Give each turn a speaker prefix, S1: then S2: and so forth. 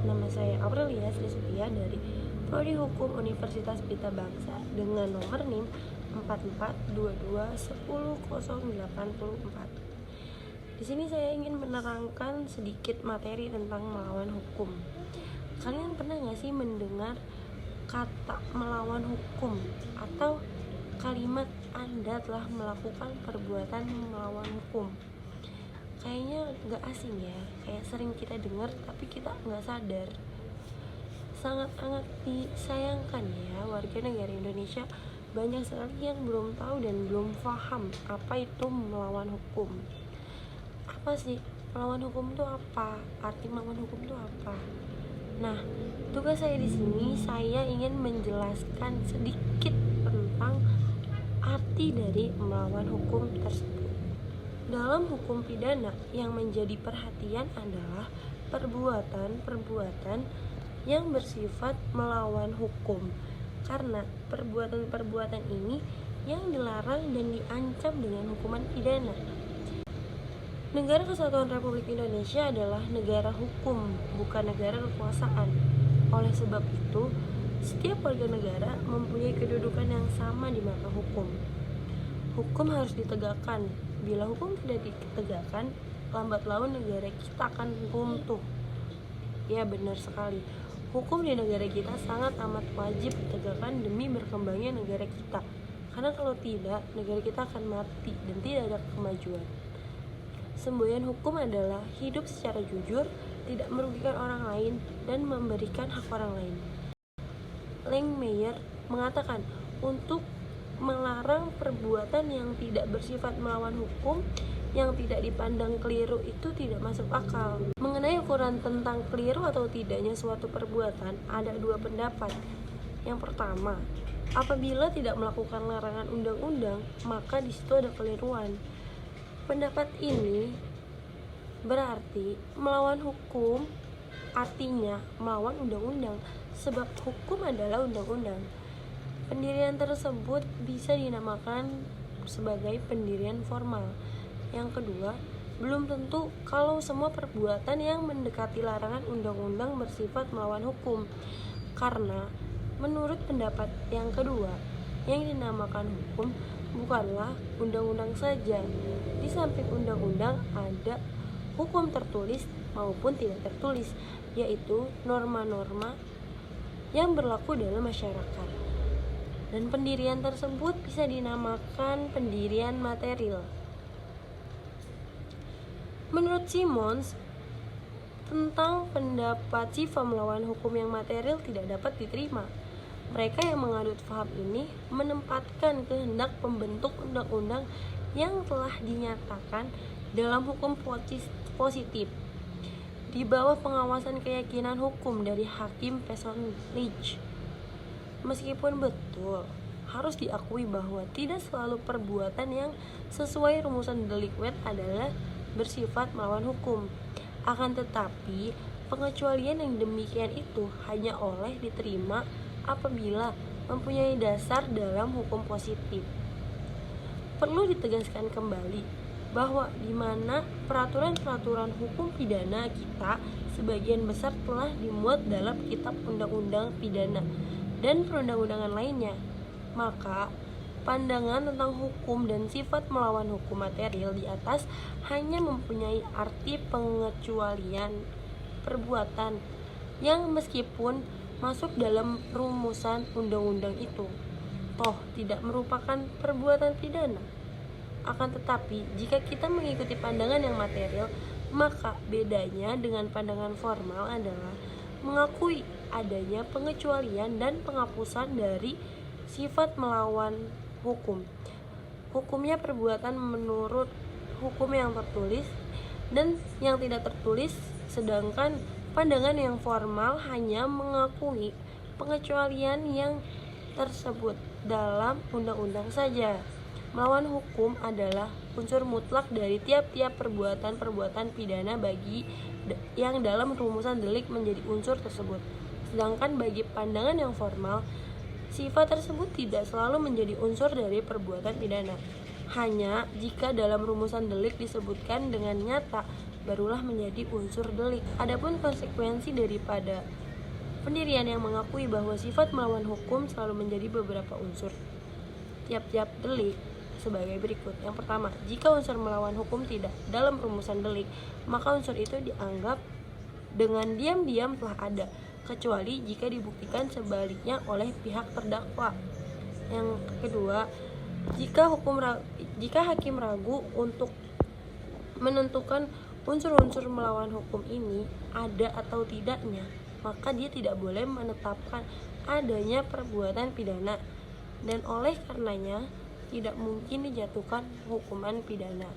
S1: nama saya Aurelia Sri Sutia dari Prodi Hukum Universitas Pelita Bangsa dengan nomor NIM 4422108084. Di sini saya ingin menerangkan sedikit materi tentang melawan hukum. Kalian pernah nggak sih mendengar kata melawan hukum atau kalimat Anda telah melakukan perbuatan melawan hukum? Kayaknya nggak asing ya, kayak sering kita dengar tapi kita nggak sadar. Sangat-sangat disayangkan ya, warga negara Indonesia banyak sekali yang belum tahu dan belum paham apa itu melawan hukum. Apa sih melawan hukum itu apa? Arti melawan hukum itu apa? Nah, tugas saya di sini saya ingin menjelaskan sedikit tentang arti dari melawan hukum tersebut. Dalam hukum pidana yang menjadi perhatian adalah perbuatan-perbuatan yang bersifat melawan hukum, karena perbuatan-perbuatan ini yang dilarang dan diancam dengan hukuman pidana. Negara Kesatuan Republik Indonesia adalah negara hukum, bukan negara kekuasaan. Oleh sebab itu, setiap warga negara mempunyai kedudukan yang sama di mata hukum. Hukum harus ditegakkan. Bila hukum tidak ditegakkan, lambat laun negara kita akan runtuh. Ya, benar sekali. Hukum di negara kita sangat amat wajib ditegakkan demi berkembangnya negara kita. Karena kalau tidak, negara kita akan mati dan tidak ada kemajuan. Semboyan hukum adalah hidup secara jujur, tidak merugikan orang lain, dan memberikan hak orang lain. Langmeyer mengatakan, untuk melarang perbuatan yang tidak bersifat melawan hukum, yang tidak dipandang keliru itu tidak masuk akal. Mengenai ukuran tentang keliru atau tidaknya suatu perbuatan, ada dua pendapat. Yang pertama, apabila tidak melakukan larangan undang-undang, maka di situ ada keliruan. Pendapat ini berarti melawan hukum artinya melawan undang-undang, sebab hukum adalah undang-undang. Pendirian tersebut bisa dinamakan sebagai pendirian formal. Yang kedua, belum tentu kalau semua perbuatan yang mendekati larangan undang-undang bersifat melawan hukum. Karena menurut pendapat yang kedua, yang dinamakan hukum bukanlah undang-undang saja. Di samping undang-undang ada hukum tertulis maupun tidak tertulis, yaitu norma-norma yang berlaku dalam masyarakat. Dan pendirian tersebut bisa dinamakan pendirian material. Menurut Simons, tentang pendapat sifat melawan hukum yang material tidak dapat diterima. Mereka yang menganut paham ini menempatkan kehendak pembentuk undang-undang yang telah dinyatakan dalam hukum positif di bawah pengawasan keyakinan hukum dari Hakim Personage. Meskipun betul, harus diakui bahwa tidak selalu perbuatan yang sesuai rumusan delik wet adalah bersifat melawan hukum. Akan tetapi, pengecualian yang demikian itu hanya oleh diterima apabila mempunyai dasar dalam hukum positif. Perlu ditegaskan kembali bahwa di mana peraturan-peraturan hukum pidana kita sebagian besar telah dimuat dalam kitab undang-undang pidana dan perundang-undangan lainnya, maka pandangan tentang hukum dan sifat melawan hukum material di atas hanya mempunyai arti pengecualian perbuatan yang meskipun masuk dalam rumusan undang-undang itu, toh tidak merupakan perbuatan pidana. Akan tetapi, jika kita mengikuti pandangan yang material, maka bedanya dengan pandangan formal adalah mengakui adanya pengecualian dan penghapusan dari sifat melawan hukum. Hukumnya perbuatan menurut hukum yang tertulis dan yang tidak tertulis, sedangkan pandangan yang formal hanya mengakui pengecualian yang tersebut dalam undang-undang saja. Melawan hukum adalah unsur mutlak dari tiap-tiap perbuatan-perbuatan pidana bagi yang dalam rumusan delik menjadi unsur tersebut. Sedangkan bagi pandangan yang formal, sifat tersebut tidak selalu menjadi unsur dari perbuatan pidana. Hanya jika dalam rumusan delik disebutkan dengan nyata barulah menjadi unsur delik. Adapun konsekuensi daripada pendirian yang mengakui bahwa sifat melawan hukum selalu menjadi beberapa unsur tiap-tiap delik sebagai berikut. Yang pertama, jika unsur melawan hukum tidak dalam rumusan delik, maka unsur itu dianggap dengan diam-diam telah ada, kecuali jika dibuktikan sebaliknya oleh pihak terdakwa. Yang kedua, jika hakim ragu untuk menentukan unsur-unsur melawan hukum ini ada atau tidaknya, maka dia tidak boleh menetapkan adanya perbuatan pidana, dan oleh karenanya tidak mungkin dijatuhkan hukuman pidana.